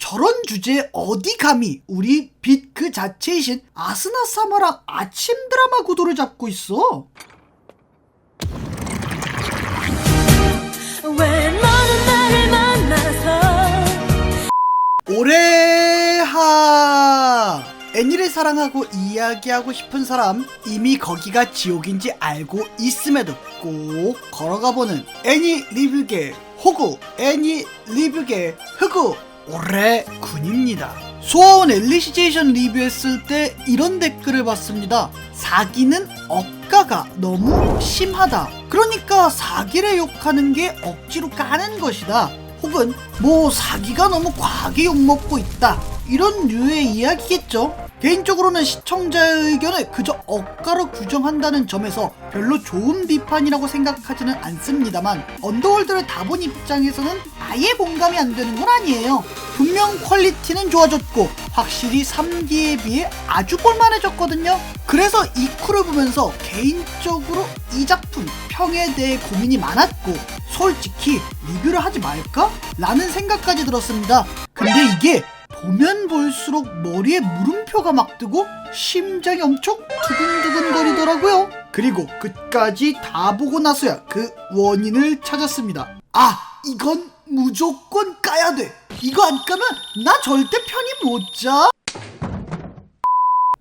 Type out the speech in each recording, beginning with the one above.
저런 주제에 어디 감히 우리 빛 그 자체이신 아스나사마랑 아침 드라마 구도를 잡고 있어. 왜 너는 나를 만나서 올해하 애니를 사랑하고 이야기하고 싶은 사람, 이미 거기가 지옥인지 알고 있음에도 꼭 걸어가보는 애니 리뷰계 호구, 애니 리뷰계 흑우 올해군입니다. 소아원 엘리시제이션 리뷰했을 때 이런 댓글을 봤습니다. 사기는 억가가 너무 심하다. 그러니까 사기를 욕하는 게 억지로 까는 것이다. 혹은 뭐 사기가 너무 과하게 욕먹고 있다. 이런 류의 이야기겠죠. 개인적으로는 시청자의 의견을 그저 억가로 규정한다는 점에서 별로 좋은 비판이라고 생각하지는 않습니다만, 언더월드를 다 본 입장에서는 아예 공감이 안 되는 건 아니에요. 분명 퀄리티는 좋아졌고 확실히 3기에 비해 아주 볼만해졌거든요. 그래서 이쿠를 보면서 개인적으로 이 작품 평에 대해 고민이 많았고, 솔직히 리뷰를 하지 말까? 라는 생각까지 들었습니다. 근데 이게 보면 볼수록 머리에 물음표가 막 뜨고 심장이 엄청 두근두근 거리더라고요. 그리고 끝까지 다 보고 나서야 그 원인을 찾았습니다. 아, 이건 무조건 까야 돼. 이거 안 까면 나 절대 편히 못 자.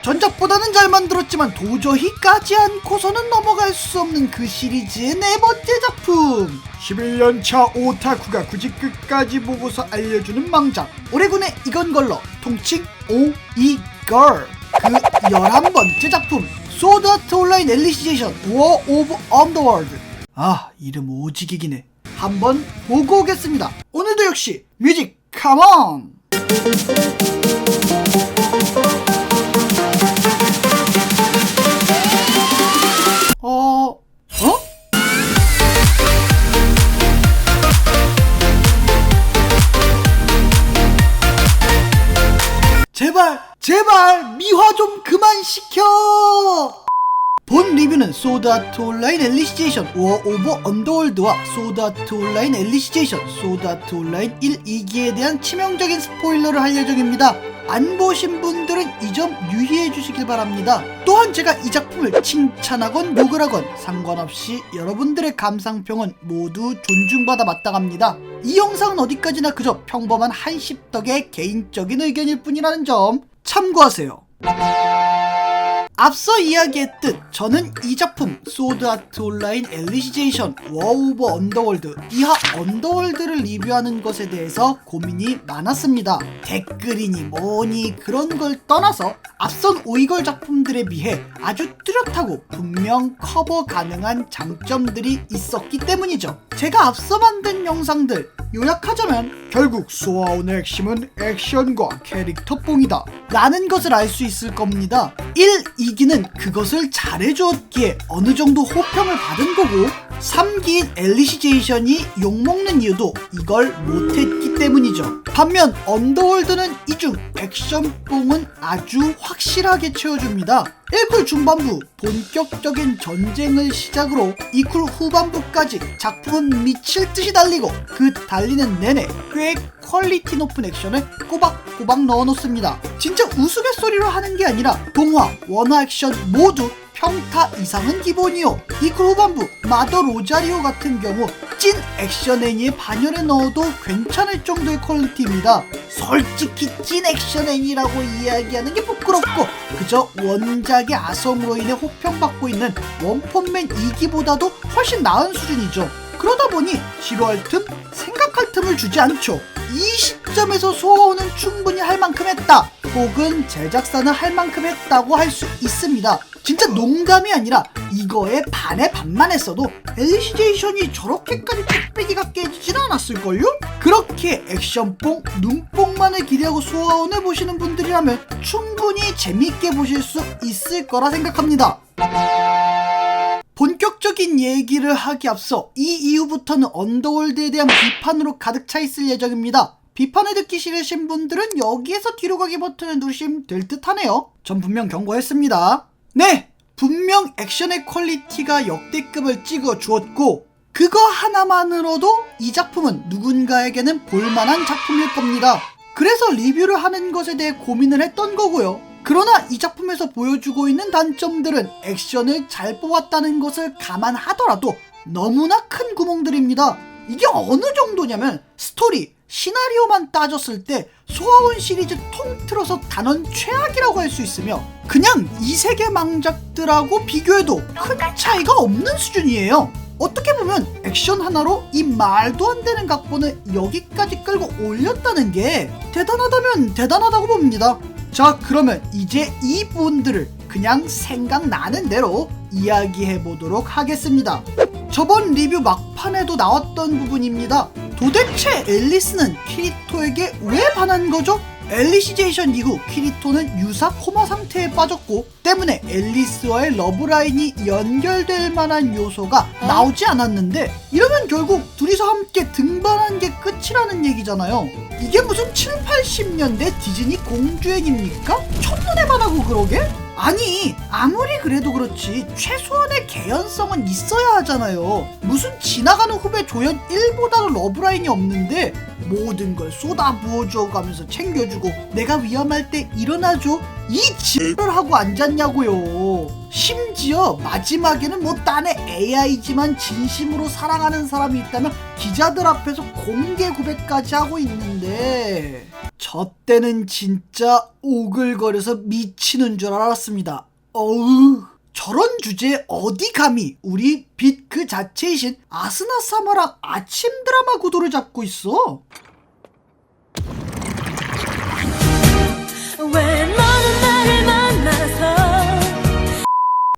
전작보다는 잘 만들었지만 도저히 까지 않고서는 넘어갈 수 없는 그 시리즈의 네 번째 작품. 11년차 오타쿠가 굳이 끝까지 보고서 알려주는 망작, 올해군의 이건 걸러 통칭 오이걸. 그 11번째 작품, 소드 아트 온라인 엘리시제이션 워 오브 언더월드. 아, 이름 오지기기네. 한번 보고 오겠습니다. 오늘도 역시 뮤직 컴온. 제발 미화 좀 그만 시켜. 본 리뷰는 소드 아트 온라인 엘리시제이션 워 오브 언더월드와 소드 아트 온라인 엘리시제이션 소드 아트 온라인 1, 2기에 대한 치명적인 스포일러를 할 예정입니다. 안 보신 분들은 이 점 유의해 주시길 바랍니다. 또한 제가 이 작품을 칭찬하건 욕을 하건 상관없이 여러분들의 감상평은 모두 존중받아 마땅합니다. 이 영상은 어디까지나 그저 평범한 한십덕의 개인적인 의견일 뿐이라는 점 참고하세요. 앞서 이야기했듯 저는 이 작품 소드 아트 온라인 엘리시제이션 워 오브 언더월드 이하 언더월드를 리뷰하는 것에 대해서 고민이 많았습니다. 댓글이니 뭐니 그런 걸 떠나서 앞선 오이걸 작품들에 비해 아주 뚜렷하고 분명 커버 가능한 장점들이 있었기 때문이죠. 제가 앞서 만든 영상들 요약하자면 결국 소아온의 핵심은 액션과 캐릭터 뽕이다 라는 것을 알 수 있을 겁니다. 1, 2기는 그것을 잘해주었기에 어느 정도 호평을 받은 거고, 3기인 엘리시제이션이 욕먹는 이유도 이걸 못했기 때문이죠. 반면 언더월드는 이 중 액션뽕은 아주 확실하게 채워줍니다. 1쿨 중반부 본격적인 전쟁을 시작으로 2쿨 후반부까지 작품은 미칠듯이 달리고, 그 달리는 내내 꽤 퀄리티 높은 액션을 꼬박꼬박 넣어놓습니다. 진짜 우스갯소리로 하는 게 아니라 동화, 원화 액션 모두 평타 이상은 기본이요. 2쿨 후반부 마더 로자리오 같은 경우 찐 액션 애니에 반열에 넣어도 괜찮을 정도의 퀄리티입니다. 솔직히 찐 액션 애니라고 이야기하는 게 부끄럽고 그저 원작의 아성으로 인해 호평받고 있는 원펀맨 2기보다도 훨씬 나은 수준이죠. 그러다 보니 지루할 틈, 생각할 틈을 주지 않죠. 이 시점에서 소아원은 충분히 할 만큼 했다, 혹은 제작사는 할 만큼 했다고 할 수 있습니다. 진짜 농담이 아니라 이거에 반의 반만 했어도 엘리시제이션이 저렇게까지 뚝배기가 깨지진 않았을걸요? 그렇게 액션뽕, 눈뽕만을 기대하고 소아원을 보시는 분들이라면 충분히 재밌게 보실 수 있을 거라 생각합니다. 본격적인 얘기를 하기 앞서 이 이후부터는 언더월드에 대한 비판으로 가득 차 있을 예정입니다. 비판을 듣기 싫으신 분들은 여기에서 뒤로 가기 버튼을 누르시면 될 듯 하네요. 전 분명 경고했습니다. 네! 분명 액션의 퀄리티가 역대급을 찍어 주었고, 그거 하나만으로도 이 작품은 누군가에게는 볼만한 작품일 겁니다. 그래서 리뷰를 하는 것에 대해 고민을 했던 거고요. 그러나 이 작품에서 보여주고 있는 단점들은 액션을 잘 뽑았다는 것을 감안하더라도 너무나 큰 구멍들입니다. 이게 어느 정도냐면 스토리, 시나리오만 따졌을 때 소아원 시리즈 통틀어서 단원 최악이라고 할 수 있으며 그냥 이 세계 망작들하고 비교해도 큰 차이가 없는 수준이에요. 어떻게 보면 액션 하나로 이 말도 안 되는 각본을 여기까지 끌고 올렸다는 게 대단하다면 대단하다고 봅니다. 자, 그러면 이제 이 부분들을 그냥 생각나는 대로 이야기해 보도록 하겠습니다. 저번 리뷰 막판에도 나왔던 부분입니다. 도대체 앨리스는 키리토에게 왜 반한 거죠? 앨리시제이션 이후 키리토는 유사 코마 상태에 빠졌고 때문에 앨리스와의 러브라인이 연결될 만한 요소가 나오지 않았는데 이러면 결국 둘이서 함께 등반한 게 끝이라는 얘기잖아요. 이게 무슨 7, 80년대 디즈니 공주행입니까? 첫눈에만 하고 그러게? 아니, 아무리 그래도 그렇지 최소한의 개연성은 있어야 하잖아요. 무슨 지나가는 후배 조연 1보다도 러브라인이 없는데 모든 걸 쏟아 부어줘가면서 챙겨주고 내가 위험할 때 일어나줘? 이 짓을 하고 앉았냐고요. 심지어 마지막에는 뭐 딴에 AI지만 진심으로 사랑하는 사람이 있다면 기자들 앞에서 공개 고백까지 하고 있는데 저 때는 진짜 오글거려서 미치는 줄 알았습니다. 어우, 저런 주제에 어디 감히 우리 빛 그 자체이신 아스나 사마랑 아침 드라마 구도를 잡고 있어. 왜 너는 나를 만나서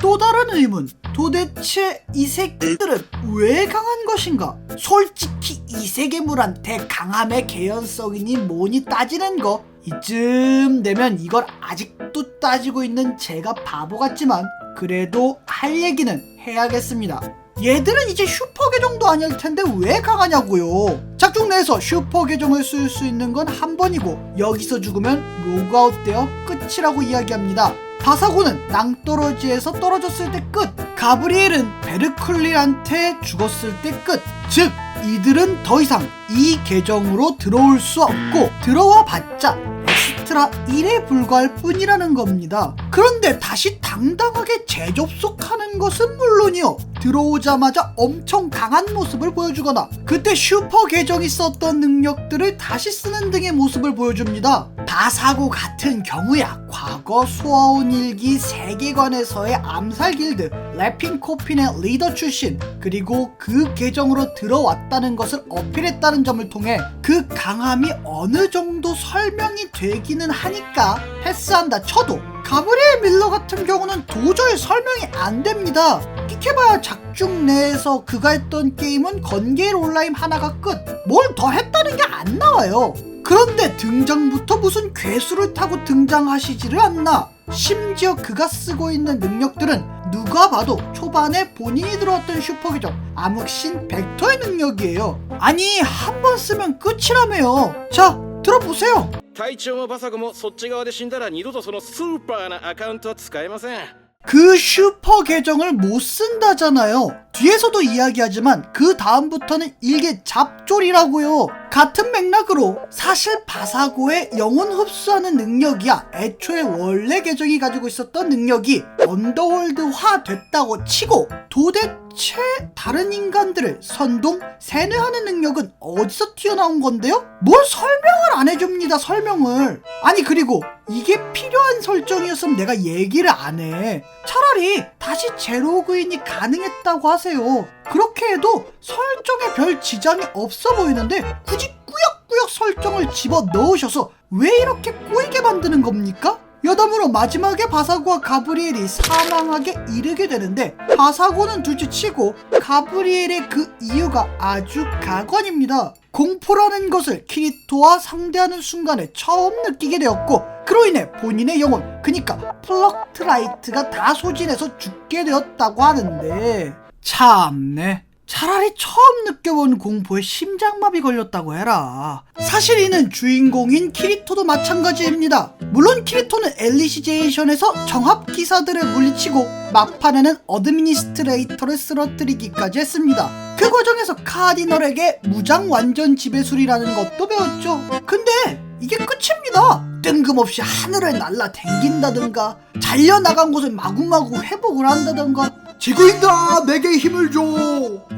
또 다른 의문. 도대체 이 새끼들은 왜 강한 것인가? 솔직히 이 세계물한테 강함의 개연성이니 뭐니 따지는 거 이쯤 되면 이걸 아직도 따지고 있는 제가 바보 같지만 그래도 할 얘기는 해야겠습니다. 얘들은 이제 슈퍼 계정도 아닐 텐데 왜 강하냐고요. 작중 내에서 슈퍼 계정을 쓸 수 있는 건 한 번이고 여기서 죽으면 로그아웃되어 끝이라고 이야기합니다. 바사고는 낭떠러지에서 떨어졌을 때 끝, 가브리엘은 베르클리한테 죽었을 때 끝. 즉 이들은 더 이상 이 계정으로 들어올 수 없고 들어와 봤자 엑스트라 1에 불과할 뿐이라는 겁니다. 그런데 다시 당당하게 재접속하는 것은 물론이요, 들어오자마자 엄청 강한 모습을 보여주거나 그때 슈퍼 계정이 썼던 능력들을 다시 쓰는 등의 모습을 보여줍니다. 바사고 같은 경우야 과거 소아온 일기 세계관에서의 암살 길드 래핑코핀의 리더 출신 그리고 그 계정으로 들어왔다는 것을 어필했다는 점을 통해 그 강함이 어느 정도 설명이 되기는 하니까 패스한다 쳐도 가브리엘 밀러 같은 경우는 도저히 설명이 안 됩니다. 끽해봐야 작중 내에서 그가 했던 게임은 건계일 온라인 하나가 끝. 뭘 더 했다는 게 안 나와요. 그런데 등장부터 무슨 괴수를 타고 등장하시지를 않나. 심지어 그가 쓰고 있는 능력들은 누가 봐도 초반에 본인이 들어왔던 슈퍼계정 암흑신 벡터의 능력이에요. 아니, 한 번 쓰면 끝이라며요. 자, 들어보세요. 隊長もバサコもそっち側で死んだら二度とそのスーパーなアカウントは使えません。 그 슈퍼 계정을 못 쓴다잖아요. 뒤에서도 이야기하지만 그 다음부터는 일개 잡졸이라고요. 같은 맥락으로 사실 바사고의 영혼 흡수하는 능력이야 애초에 원래 계정이 가지고 있었던 능력이 언더월드화 됐다고 치고 도대체 다른 인간들을 선동, 세뇌하는 능력은 어디서 튀어나온 건데요? 뭘 설명을 안 해줍니다, 설명을. 아니, 그리고 이게 필요한 설정이었으면 내가 얘기를 안 해. 차라리 다시 재로그인이 가능했다고 하세요. 그렇게 해도 설정에 별 지장이 없어 보이는데 굳이 꾸역꾸역 설정을 집어 넣으셔서 왜 이렇게 꼬이게 만드는 겁니까? 여담으로 마지막에 바사고와 가브리엘이 사망하게 이르게 되는데 바사고는 둘째치고 가브리엘의 그 이유가 아주 가관입니다. 공포라는 것을 키리토와 상대하는 순간에 처음 느끼게 되었고 그로 인해 본인의 영혼, 그니까 플럭트라이트가 다 소진해서 죽게 되었다고 하는데 참네. 차라리 처음 느껴본 공포에 심장마비 걸렸다고 해라. 사실 이는 주인공인 키리토도 마찬가지입니다. 물론 키리토는 엘리시제이션에서 정합기사들을 물리치고 막판에는 어드미니스트레이터를 쓰러뜨리기까지 했습니다. 그 과정에서 카디널에게 무장 완전 지배술이라는 것도 배웠죠. 근데 이게 끝입니다. 뜬금없이 하늘을 날라 댕긴다든가 잘려나간 곳을 마구마구 회복을 한다든가 지구인들아 내게 힘을 줘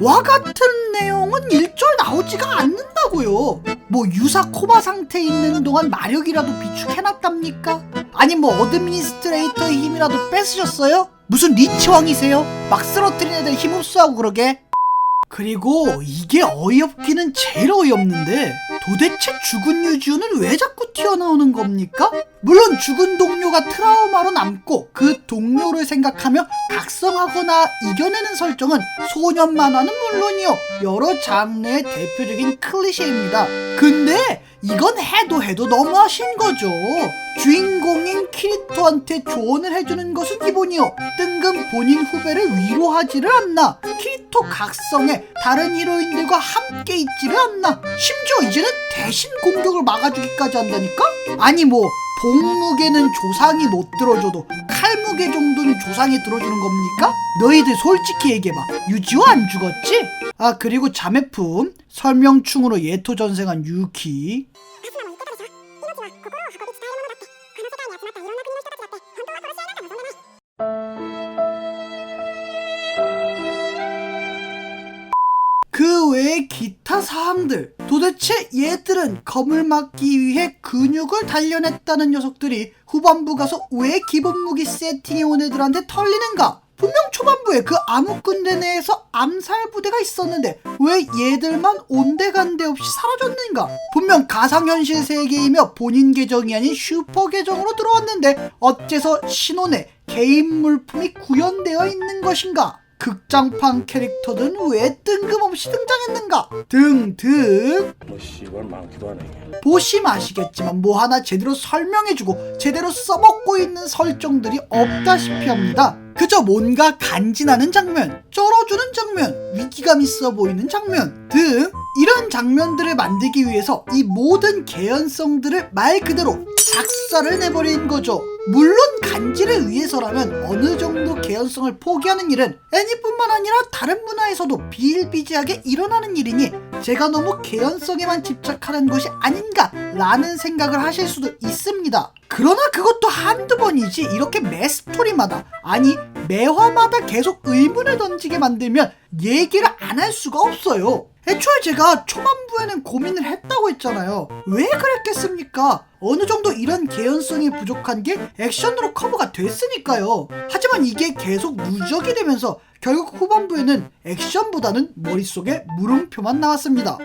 와 같은 내용은 일절 나오지가 않는다고요. 뭐 유사 코마 상태에 있는 동안 마력이라도 비축해놨답니까? 아니 뭐 어드미니스트레이터의 힘이라도 뺏으셨어요? 무슨 리치왕이세요? 막 쓰러뜨린 애들 힘없어하고 그러게. 그리고 이게 어이없기는 제일 어이없는데 도대체 죽은 유지우는 왜 자꾸 튀어나오는 겁니까? 물론 죽은 동료가 트라우마로 남고 그 동료를 생각하며 각성하거나 이겨내는 설정은 소년 만화는 물론이요 여러 장르의 대표적인 클리셰입니다. 근데 이건 해도 너무하신 거죠. 주인공인 키리토한테 조언을 해주는 것은 기본이요 뜬금 본인 후배를 위로하지를 않나. 키리토 각성에 다른 히로인들과 함께 있지를 않나. 심지어 이제는 대신 공격을 막아주기까지 한다니까? 아니 뭐 복무게는 조상이 못 들어줘도 칼무게 정도는 조상이 들어주는 겁니까? 너희들 솔직히 얘기해봐. 유지호 안 죽었지? 아 그리고 자매품 설명충으로 예토 전생한 유키. 그 외에 기타 사항들. 도대체 얘들은 검을 막기 위해 근육을 단련했다는 녀석들이 후반부 가서 왜 기본 무기 세팅해 온 애들한테 털리는가? 분명 초반부에 그 암흑군대 내에서 암살 부대가 있었는데 왜 얘들만 온데간데 없이 사라졌는가? 분명 가상현실 세계이며 본인 계정이 아닌 슈퍼 계정으로 들어왔는데 어째서 신혼에 개인 물품이 구현되어 있는 것인가? 극장판 캐릭터들은 왜 뜬금없이 등장했는가? 등등. 보시면 아시겠지만 뭐 하나 제대로 설명해주고 제대로 써먹고 있는 설정들이 없다시피 합니다. 그저 뭔가 간지나는 장면, 쩔어주는 장면, 위기감 있어 보이는 장면 등 이런 장면들을 만들기 위해서 이 모든 개연성들을 말 그대로 작살을 내버린 거죠. 물론 간지를 위해서라면 어느 정도 개연성을 포기하는 일은 애니뿐만 아니라 다른 문화에서도 비일비재하게 일어나는 일이니 제가 너무 개연성에만 집착하는 것이 아닌가 라는 생각을 하실 수도 있습니다. 그러나 그것도 한두 번이지 이렇게 매 스토리마다 아니 매화마다 계속 의문을 던지게 만들면 얘기를 안 할 수가 없어요. 애초에 제가 초반부에는 고민을 했다고 했잖아요. 왜 그랬겠습니까? 어느 정도 이런 개연성이 부족한 게 액션으로 커버가 됐으니까요. 하지만 이게 계속 누적이 되면서 결국 후반부에는 액션보다는 머릿속에 물음표만 나왔습니다.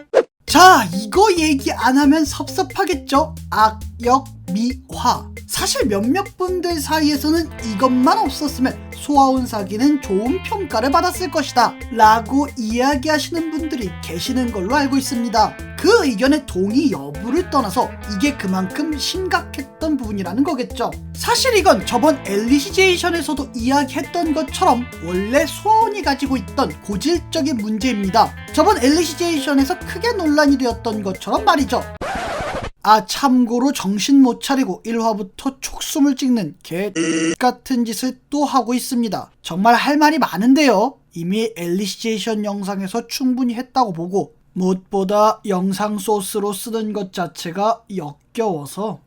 자, 이거 얘기 안 하면 섭섭하겠죠? 악역 미화. 사실 몇몇 분들 사이에서는 이것만 없었으면 소아혼사기는 좋은 평가를 받았을 것이다 라고 이야기하시는 분들이 계시는 걸로 알고 있습니다. 그 의견에 동의 여부를 떠나서 이게 그만큼 심각했던 부분이라는 거겠죠. 사실 이건 저번 엘리시제이션에서도 이야기했던 것처럼 원래 소아혼이 가지고 있던 고질적인 문제입니다. 저번 엘리시제이션에서 크게 논란이 되었던 것처럼 말이죠. 아 참고로 정신 못 차리고 1화부터 촉숨을 찍는 개 같은 짓을 또 하고 있습니다. 정말 할 말이 많은데요. 이미 엘리시제이션 영상에서 충분히 했다고 보고 무엇보다 영상 소스로 쓰는 것 자체가 역겨워서.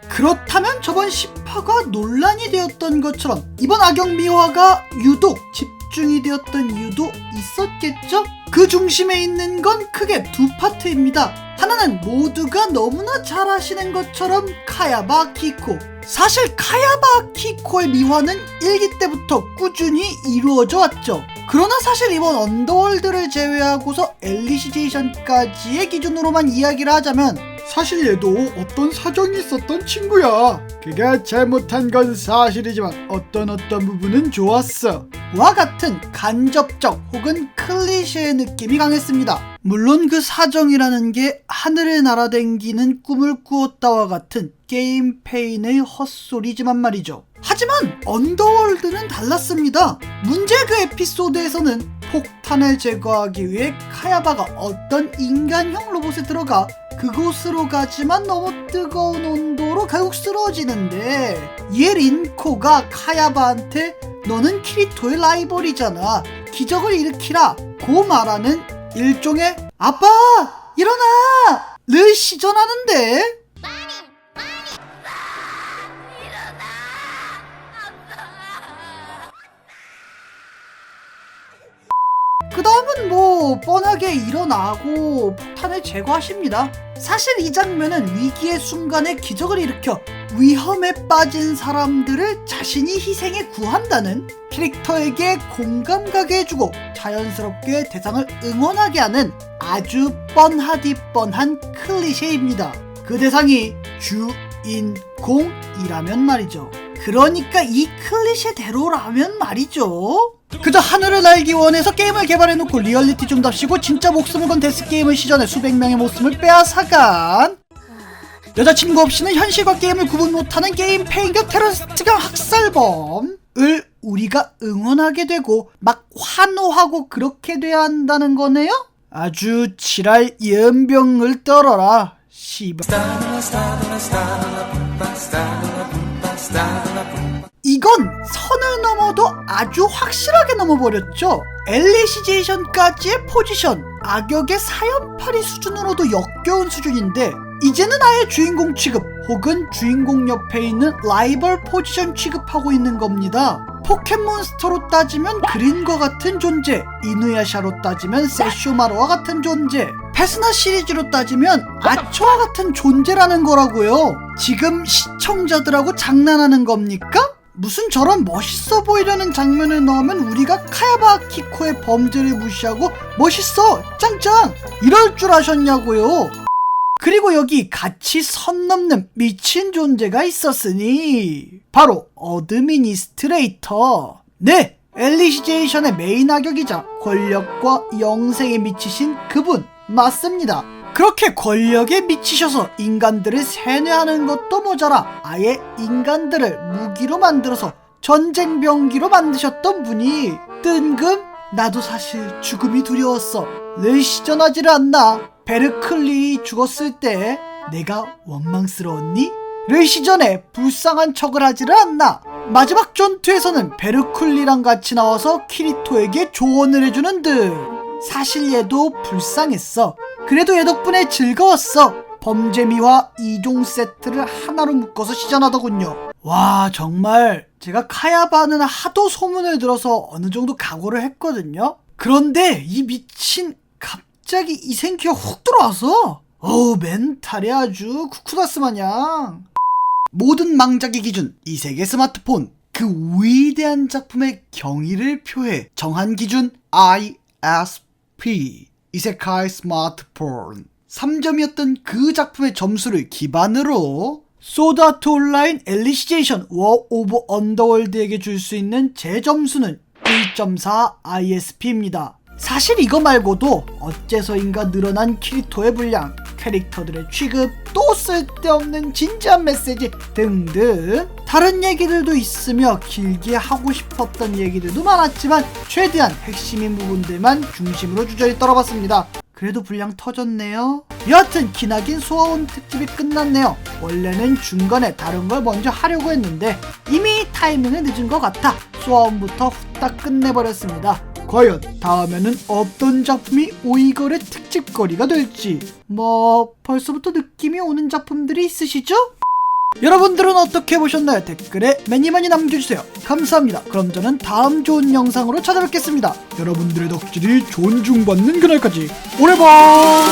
그렇다면 저번 10화가 논란이 되었던 것처럼 이번 악역 미화가 유독 집중이 되었던 이유도 있었겠죠? 그 중심에 있는 건 크게 두 파트입니다. 하나는 모두가 너무나 잘 아시는 것처럼 카야바 키코. 사실 카야바 키코의 미화는 1기 때부터 꾸준히 이루어져 왔죠. 그러나 사실 이번 언더월드를 제외하고서 엘리시제이션까지의 기준으로만 이야기를 하자면 사실 얘도 어떤 사정이 있었던 친구야. 그가 잘못한 건 사실이지만 어떤 부분은 좋았어 와 같은 간접적 혹은 클리셰의 느낌이 강했습니다. 물론 그 사정이라는 게 하늘을 날아댕기는 꿈을 꾸었다와 같은 게임 페인의 헛소리지만 말이죠. 하지만 언더월드는 달랐습니다. 문제 그 에피소드에서는 폭탄을 제거하기 위해 카야바가 어떤 인간형 로봇에 들어가 그곳으로 가지만 너무 뜨거운 온도로 결국 쓰러지는데 얘 린코가 카야바한테 너는 키리토의 라이벌이잖아 기적을 일으키라 고 말하는 일종의 아빠 일어나 를 시전하는데 뻔하게 일어나고 폭탄을 제거하십니다. 사실 이 장면은 위기의 순간에 기적을 일으켜 위험에 빠진 사람들을 자신이 희생해 구한다는, 캐릭터에게 공감 가게 해주고 자연스럽게 대상을 응원하게 하는 아주 뻔하디 뻔한 클리셰입니다. 그 대상이 주인공이라면 말이죠. 그러니까 이 클리셰대로라면 말이죠. 그저 하늘을 날기 원해서 게임을 개발해놓고 리얼리티 좀 답시고 진짜 목숨을 건 데스게임을 시전에 수백 명의 목숨을 빼앗아간, 여자친구 없이는 현실과 게임을 구분 못하는 게임 페인격 테러리스트가 학살범을 우리가 응원하게 되고 막 환호하고 그렇게 돼야 한다는 거네요? 아주 지랄 연병을 떨어라 씨발. 이건 선을 넘어도 아주 확실하게 넘어버렸죠. 엘리시제이션까지의 포지션, 악역의 사연팔이 수준으로도 역겨운 수준인데 이제는 아예 주인공 취급 혹은 주인공 옆에 있는 라이벌 포지션 취급하고 있는 겁니다. 포켓몬스터로 따지면 그린과 같은 존재, 이누야샤로 따지면 세쇼마루와 같은 존재, 페스나 시리즈로 따지면 아초와 같은 존재라는 거라고요. 지금 시청자들하고 장난하는 겁니까? 무슨 저런 멋있어 보이려는 장면을 넣으면 우리가 카야바 키코의 범죄를 무시하고 멋있어 짱짱 이럴 줄 아셨냐고요. 그리고 여기 같이 선 넘는 미친 존재가 있었으니 바로 어드미니스트레이터. 네, 엘리시제이션의 메인 악역이자 권력과 영생에 미치신 그분 맞습니다. 그렇게 권력에 미치셔서 인간들을 세뇌하는 것도 모자라 아예 인간들을 무기로 만들어서 전쟁병기로 만드셨던 분이 뜬금 나도 사실 죽음이 두려웠어 를 시전하지를 않나. 베르클리 죽었을 때 내가 원망스러웠니? 를 시전에 불쌍한 척을 하지를 않나. 마지막 전투에서는 베르클리랑 같이 나와서 키리토에게 조언을 해주는 듯. 사실 얘도 불쌍했어. 그래도 얘 덕분에 즐거웠어. 범죄미와 이종 세트를 하나로 묶어서 시전하더군요. 와, 정말 제가 카야바는 하도 소문을 들어서 어느 정도 각오를 했거든요. 그런데 이 미친 갑자기 이센키가 훅 들어와서 멘탈이 아주 쿠쿠다스 마냥. 모든 망작의 기준 이세계 스마트폰, 그 위대한 작품의 경의를 표해 정한 기준 ISP 이세카이 스마트폰 3점이었던 그 작품의 점수를 기반으로 소드 아트 온라인 엘리시제이션 워 오브 언더월드에게 줄 수 있는 제 점수는 1.4 ISP입니다. 사실 이거 말고도 어째서인가 늘어난 키리토의 분량, 캐릭터들의 취급, 또 쓸데없는 진지한 메시지 등등 다른 얘기들도 있으며 길게 하고 싶었던 얘기들도 많았지만 최대한 핵심인 부분들만 중심으로 주저리 떨어봤습니다. 그래도 분량 터졌네요. 여하튼 기나긴 소아원 특집이 끝났네요. 원래는 중간에 다른 걸 먼저 하려고 했는데 이미 타이밍은 늦은 것 같아 소아원부터 후딱 끝내버렸습니다. 과연 다음에는 어떤 작품이 오이걸의 특집거리가 될지 벌써부터 느낌이 오는 작품들이 있으시죠? 여러분들은 어떻게 보셨나요? 댓글에 많이 남겨주세요. 감사합니다. 그럼 저는 다음 좋은 영상으로 찾아뵙겠습니다. 여러분들의 덕질이 존중받는 그날까지 오래 봐.